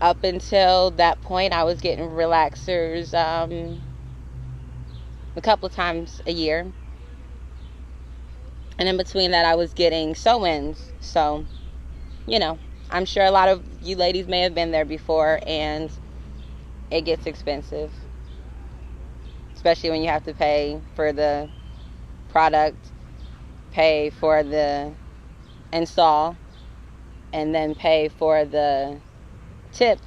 Up until that point, I was getting relaxers a couple of times a year. And in between that, I was getting sew-ins. So, you know, I'm sure a lot of you ladies may have been there before, and it gets expensive, especially when you have to pay for the product, pay for the install, and then pay for the tip.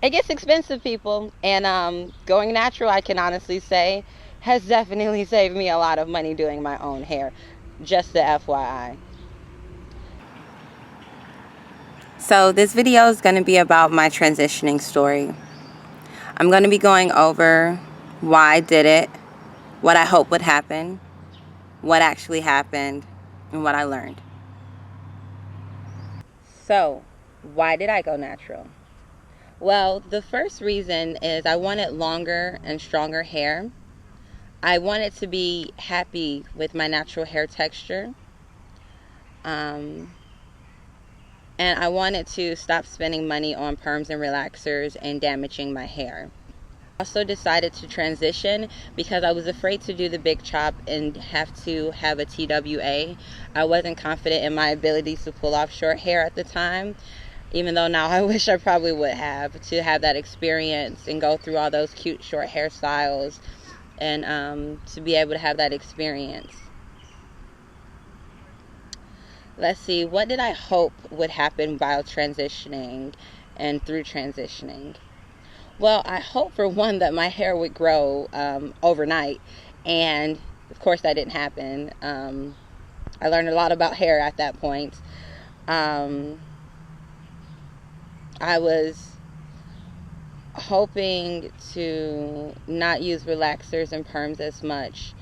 It gets expensive, people. And going natural, I can honestly say, has definitely saved me a lot of money doing my own hair. Just the FYI. So this video is going to be about my transitioning story. I'm going to be going over why I did it, what I hope would happen, what actually happened, and what I learned. So, why did I go natural? Well, the first reason is I wanted longer and stronger hair. I wanted to be happy with my natural hair texture. And I wanted to stop spending money on perms and relaxers and damaging my hair. I also decided to transition because I was afraid to do the big chop and have to have a TWA. I wasn't confident in my ability to pull off short hair at the time, even though now I wish I probably would have, to have that experience and go through all those cute short hairstyles, and to be able to have that experience. Let's see, what did I hope would happen while transitioning and through transitioning? Well, I hope for one that my hair would grow overnight, and of course that didn't happen. I learned a lot about hair at that point. I was hoping to not use relaxers and perms as much,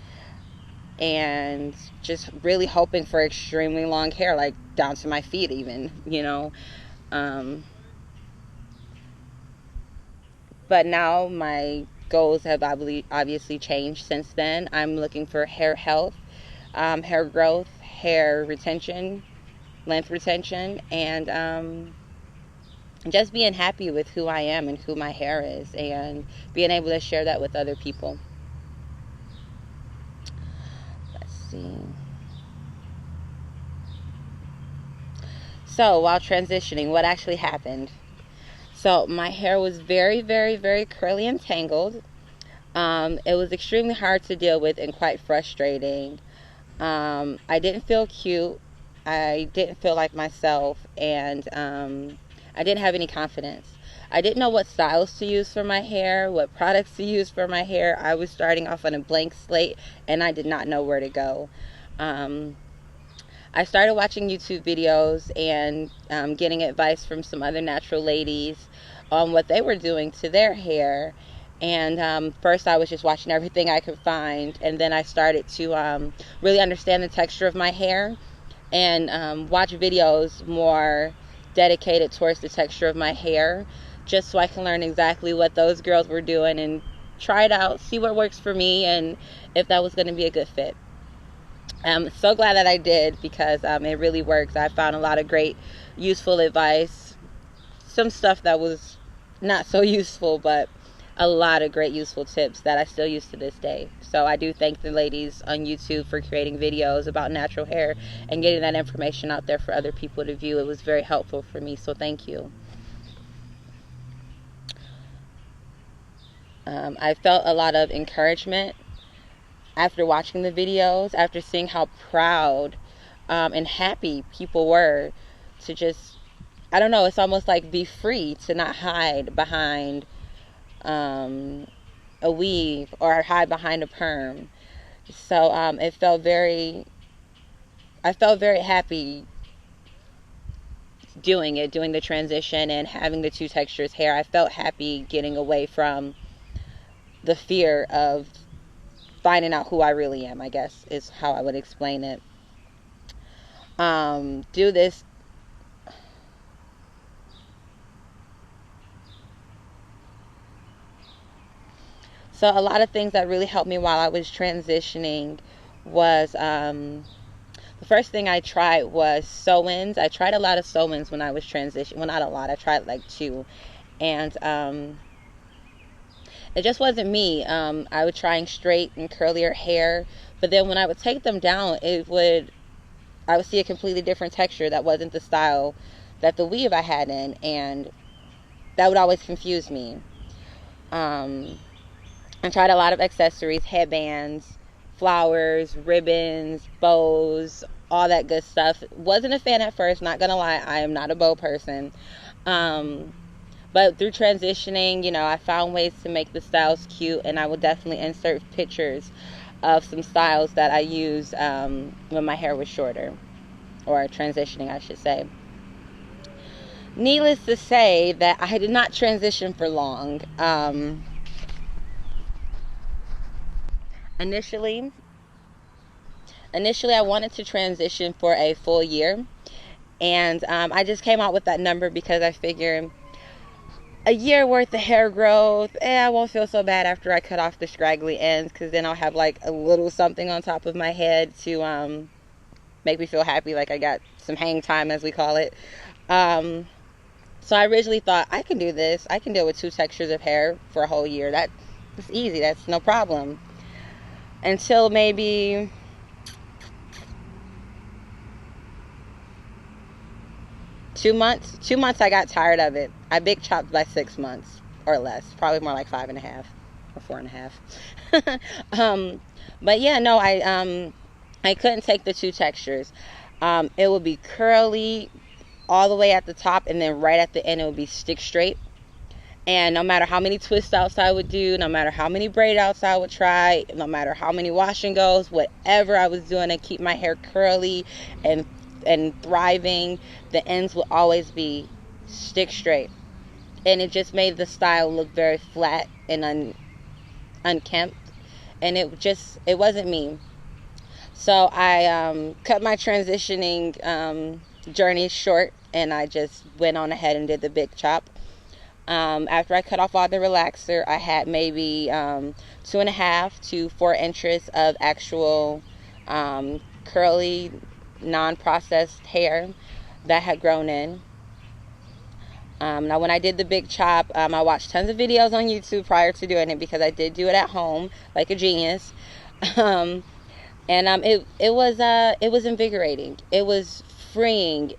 and just really hoping for extremely long hair, like down to my feet even, but now my goals have obviously changed since then. I'm looking for hair health, hair growth, hair retention, length retention, and just being happy with who I am and who my hair is, and being able to share that with other people. Let's see. So while transitioning, what actually happened? So my hair was very, very, very curly and tangled. It was extremely hard to deal with and quite frustrating. I didn't feel cute. I didn't feel like myself, and I didn't have any confidence. I didn't know what styles to use for my hair, what products to use for my hair. I was starting off on a blank slate, and I did not know where to go. I started watching YouTube videos and getting advice from some other natural ladies on what they were doing to their hair. And first I was just watching everything I could find, and then I started to really understand the texture of my hair, and watch videos more dedicated towards the texture of my hair, just so I can learn exactly what those girls were doing and try it out, see what works for me, and if that was going to be a good fit. I'm so glad that I did, because it really works. I found a lot of great, useful advice. Some stuff that was not so useful, but a lot of great, useful tips that I still use to this day. So I do thank the ladies on YouTube for creating videos about natural hair and getting that information out there for other people to view. It was very helpful for me, so thank you. I felt a lot of encouragement after watching the videos, after seeing how proud and happy people were to just, I don't know, it's almost like be free, to not hide behind a weave or hide behind a perm. So I felt very happy doing the transition and having the two textures hair. I felt happy getting away from the fear of finding out who I really am, I guess, is how I would explain it. Do this. So a lot of things that really helped me while I was transitioning was, the first thing I tried was sew-ins. I tried a lot of sew-ins when I was transitioning. Well, not a lot. I tried like 2. And it just wasn't me. I was trying straight and curlier hair, but then when I would take them down, I would see a completely different texture that wasn't the style that the weave I had in, and that would always confuse me. I tried a lot of accessories, headbands, flowers, ribbons, bows, all that good stuff. Wasn't a fan at first, not gonna lie. I am not a bow person. But through transitioning, I found ways to make the styles cute, and I will definitely insert pictures of some styles that I used when my hair was shorter, or transitioning, I should say. Needless to say that I did not transition for long. Initially, I wanted to transition for a full year, and I just came out with that number because I figured a year worth of hair growth, I won't feel so bad after I cut off the scraggly ends, because then I'll have like a little something on top of my head to make me feel happy, like I got some hang time, as we call it. So I originally thought, I can do this. I can deal with 2 textures of hair for a whole year. That's easy. That's no problem. Until maybe 2 months. 2 months I got tired of it. I big chopped by 6 months or less. Probably more like 5.5 or 4.5. But yeah, no, I couldn't take the 2 textures. It would be curly all the way at the top, and then right at the end it would be stick straight. And no matter how many twist outs I would do, no matter how many braid outs I would try, no matter how many wash and goes, whatever I was doing to keep my hair curly and thriving, the ends would always be stick straight. And it just made the style look very flat and unkempt, and it wasn't me. So I cut my transitioning journey short, and I just went on ahead and did the big chop. After I cut off all the relaxer, I had maybe 2.5 to 4 inches of actual curly, non-processed hair that had grown in. Now, when I did the big chop, I watched tons of videos on YouTube prior to doing it, because I did do it at home like a genius. And it was invigorating. It was freeing.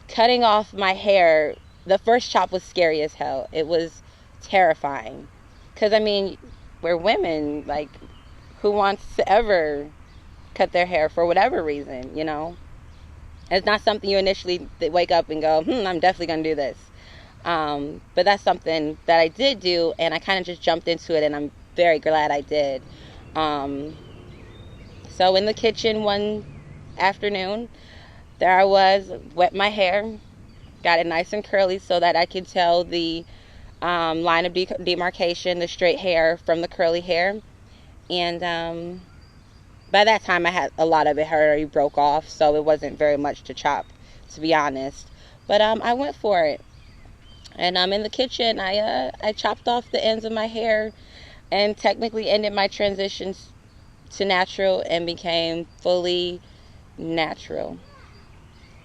Cutting off my hair, the first chop was scary as hell. It was terrifying, because we're women. Like, who wants to ever cut their hair for whatever reason? It's not something you initially wake up and go, I'm definitely gonna do this. But that's something that I did do, and I kind of just jumped into it, and I'm very glad I did. So in the kitchen one afternoon, there I was, wet my hair, got it nice and curly so that I could tell the line of demarcation, the straight hair from the curly hair. And by that time I had a lot of it already broke off, so it wasn't very much to chop, to be honest. But I went for it. And in the kitchen, I chopped off the ends of my hair and technically ended my transitions to natural and became fully natural.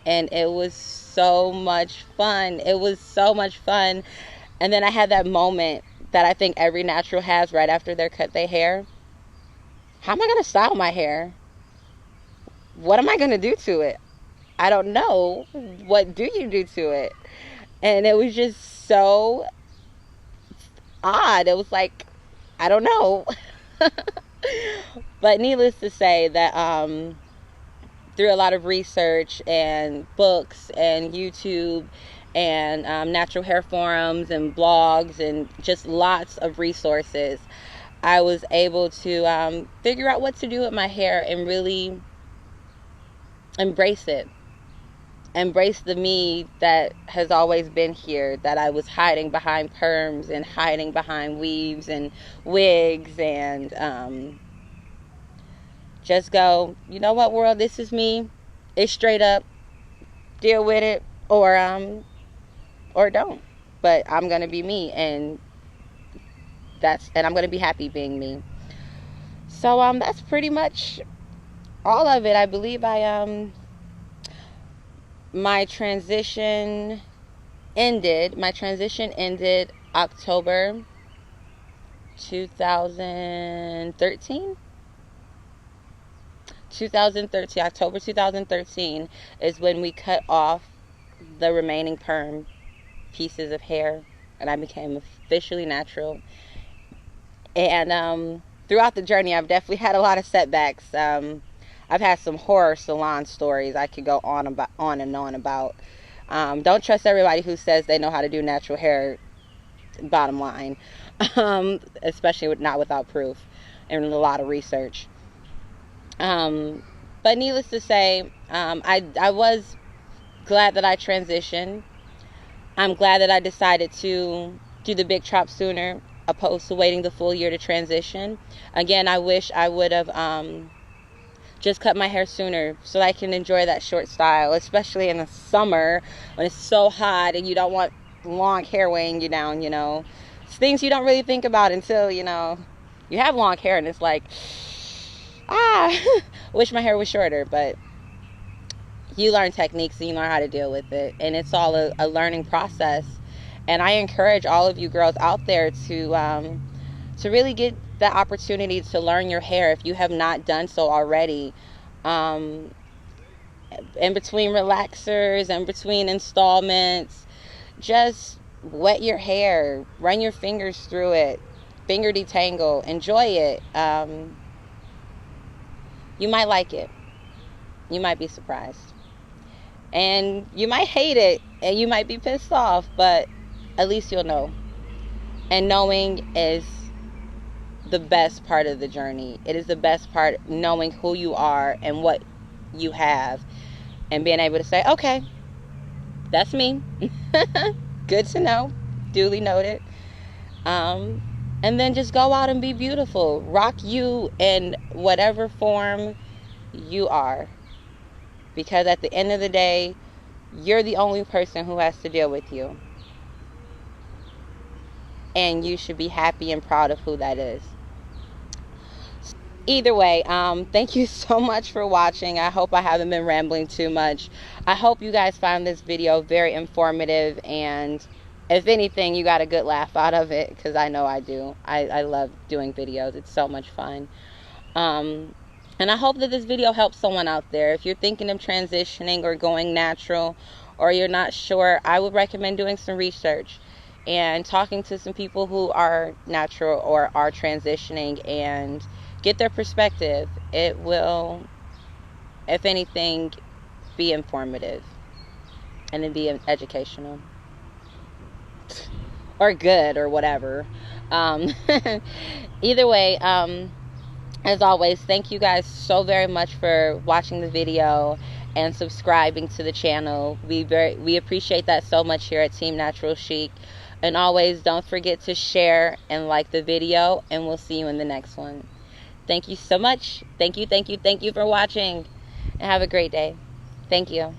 And it was so much fun. It was so much fun. And then I had that moment that I think every natural has right after they cut their hair. How am I going to style my hair? What am I going to do to it? I don't know. What do you do to it? And it was just so odd. It was like, I don't know. But needless to say that through a lot of research and books and YouTube and natural hair forums and blogs and just lots of resources, I was able to figure out what to do with my hair and really embrace it. Embrace the me that has always been here, that I was hiding behind perms and hiding behind weaves and wigs, and just go, you know what, world, this is me. It's straight up. Deal with it, or don't. But I'm gonna be me, and I'm gonna be happy being me. So that's pretty much all of it. I believe my transition ended October 2013. 2013, October 2013 is when we cut off the remaining perm pieces of hair, and I became officially natural. And throughout the journey, I've definitely had a lot of setbacks. I've had some horror salon stories I could go on and on about. Don't trust everybody who says they know how to do natural hair. Bottom line, especially not without proof and a lot of research. But needless to say, I was glad that I transitioned. I'm glad that I decided to do the big chop sooner, opposed to waiting the full year to transition. Again, I wish I would have just cut my hair sooner so that I can enjoy that short style, especially in the summer when it's so hot and you don't want long hair weighing you down, It's things you don't really think about until, you have long hair and it's like, wish my hair was shorter. But you learn techniques and you learn how to deal with it, and it's all a learning process. And I encourage all of you girls out there to really get the opportunity to learn your hair if you have not done so already. In between relaxers, in between installments, just wet your hair, run your fingers through it, finger detangle, enjoy it. You might like it. You might be surprised. And you might hate it, and you might be pissed off, but at least you'll know. And knowing is the best part of the journey. It is the best part, knowing who you are and what you have, and being able to say, okay, that's me. Good to know. Duly noted. And then just go out and be beautiful. Rock you in whatever form you are. Because at the end of the day, you're the only person who has to deal with you. And you should be happy and proud of who that is. Either way, thank you so much for watching. I hope I haven't been rambling too much. I hope you guys found this video very informative, and if anything, you got a good laugh out of it, because I know I do. I love doing videos. It's so much fun. And I hope that this video helps someone out there. If you're thinking of transitioning or going natural, or you're not sure, I would recommend doing some research and talking to some people who are natural or are transitioning and get their perspective. It will, if anything, be informative and then be educational or good or whatever. Either way, as always, thank you guys so very much for watching the video and subscribing to the channel. We appreciate that so much here at Team Natural Chic. And always, don't forget to share and like the video, and we'll see you in the next one. Thank you so much. Thank you for watching, and have a great day. Thank you.